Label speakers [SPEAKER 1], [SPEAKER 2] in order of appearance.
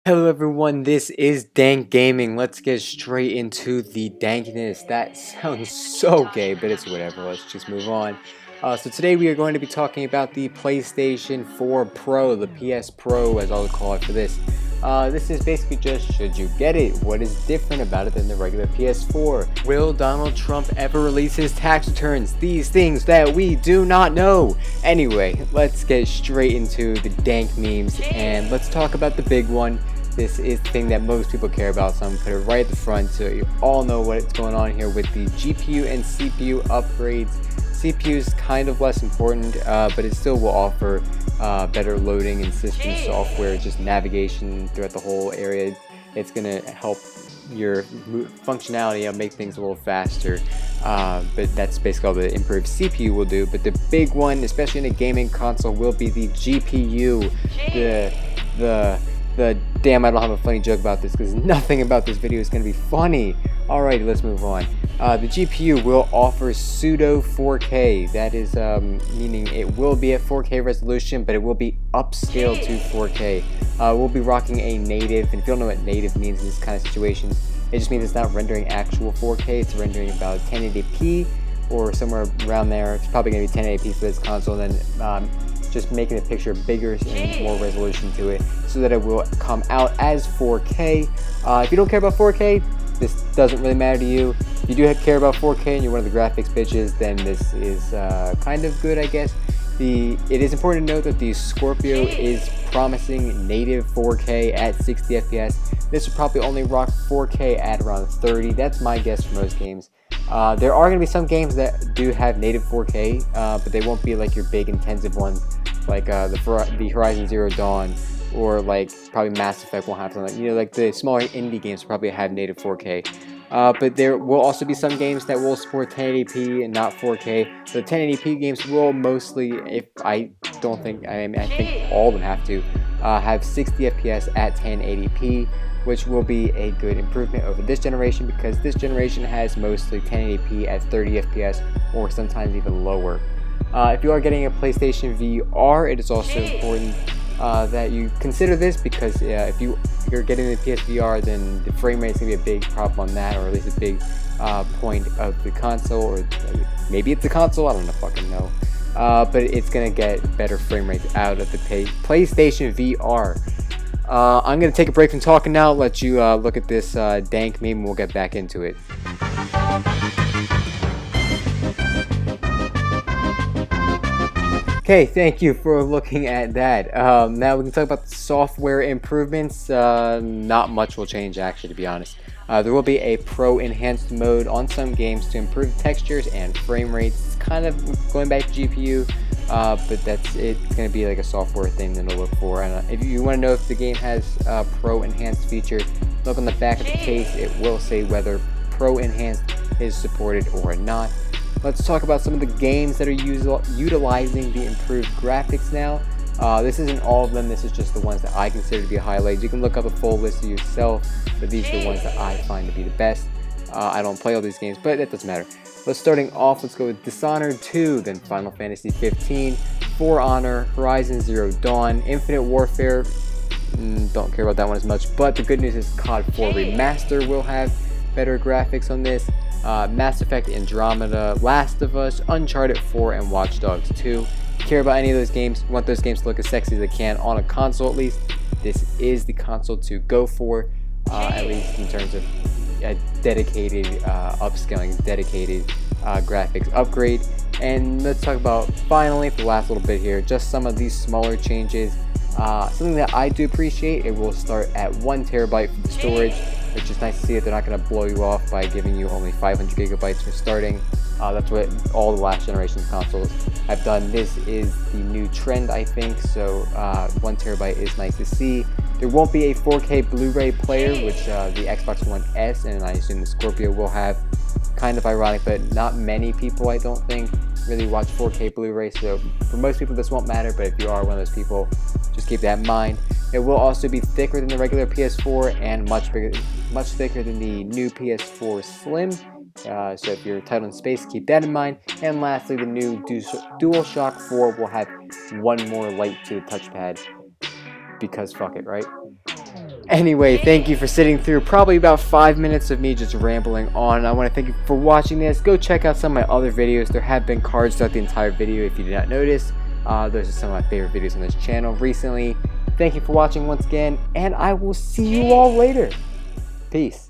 [SPEAKER 1] Hello everyone, this is Dank Gaming. Let's get straight into the dankness. That sounds so gay, but it's whatever. Let's just move on. So today we are going to be talking about the PlayStation 4 Pro, the PS Pro as I'll call it for this. This is basically just, should you get it? What is different about it than the regular PS4? Will Donald Trump ever release his tax returns? These things that we do not know. Anyway, let's get straight into the dank memes and let's talk about the big one. This is the thing that most people care about, so I'm going to put it right at the front so you all know what's going on here with the GPU and CPU upgrades. CPU is kind of less important, but it still will offer better loading and system software, just navigation throughout the whole area. It's going to help your functionality, make things a little faster, but that's basically all the improved CPU will do. But the big one, especially in a gaming console, will be the GPU. Damn, I don't have a funny joke about this because nothing about this video is going to be funny. Alright, let's move on. The GPU will offer pseudo 4K. That is meaning it will be at 4K resolution, but it will be upscaled to 4K. We'll be rocking a native, and if you don't know what native means in this kind of situation, it just means it's not rendering actual 4K. It's rendering about 1080p or somewhere around there. It's probably going to be 1080p for this console, and then just making the picture bigger and more resolution to it so that it will come out as 4K. If you don't care about 4K, this doesn't really matter to you. If you do care about 4K and you're one of the graphics bitches, then this is kind of good, I guess. It is important to note that the Scorpio is promising native 4K at 60 FPS. This will probably only rock 4K at around 30. That's my guess for most games. There are going to be some games that do have native 4K, but they won't be like your big intensive ones, like the Horizon Zero Dawn, or like probably Mass Effect won't have something. Like the smaller indie games probably have native 4K. But there will also be some games that will support 1080p and not 4K. The 1080p games will mostly, I think all of them have to, have 60 FPS at 1080p, which will be a good improvement over this generation because this generation has mostly 1080p at 30 FPS or sometimes even lower. If you are getting a PlayStation VR, it is also important that you consider this because if you're getting the PSVR, then the frame rate is going to be a big problem on that, or at least a big point of the console, or maybe it's the console, I don't fucking know. But it's going to get better frame rates out of the PlayStation VR. I'm going to take a break from talking now, let you look at this dank meme, and we'll get back into it. Okay, thank you for looking at that. Now we can talk about the software improvements. Not much will change, actually, to be honest. There will be a Pro Enhanced mode on some games to improve textures and frame rates. It's kind of going back to GPU, but that's it. It's going to be like a software thing that I'll look for. And if you want to know if the game has Pro Enhanced features, look on the back of the case. It will say whether Pro Enhanced is supported or not. Let's talk about some of the games that are utilizing the improved graphics now. This isn't all of them, this is just the ones that I consider to be highlights. You can look up a full list of yourself, but these are the ones that I find to be the best. I don't play all these games, but that doesn't matter. Starting off, let's go with Dishonored 2, then Final Fantasy 15, For Honor, Horizon Zero Dawn, Infinite Warfare. Don't care about that one as much, but the good news is COD 4 Remaster will have better graphics on this. Mass Effect Andromeda, Last of Us, Uncharted 4, and Watch Dogs 2. If you care about any of those games, you want those games to look as sexy as they can on a console at least, this is the console to go for, at least in terms of a dedicated upscaling, dedicated graphics upgrade. And let's talk about, finally, for the last little bit here, just some of these smaller changes. Something that I do appreciate, it will start at 1 terabyte for the storage, which is nice to see that they're not going to blow you off by giving you only 500 gigabytes for starting. That's what all the last generation consoles have done. This is the new trend, I think, so 1 terabyte is nice to see. There won't be a 4K Blu-ray player, which the Xbox One S and I assume the Scorpio will have. Kind of ironic, but not many people, I don't think, really watch 4K Blu-ray, so for most people this won't matter, but if you are one of those people, just keep that in mind. It will also be thicker than the regular PS4 and much thicker than the new PS4 Slim. So if you're tight on space, keep that in mind. And lastly, the new DualShock 4 will have one more light to the touchpad, because fuck it, right? Anyway, thank you for sitting through probably about 5 minutes of me just rambling on. I want to thank you for watching this. Go check out some of my other videos. There have been cards throughout the entire video if you did not notice. Those are some of my favorite videos on this channel recently. Thank you for watching once again, and I will see you all later. Peace.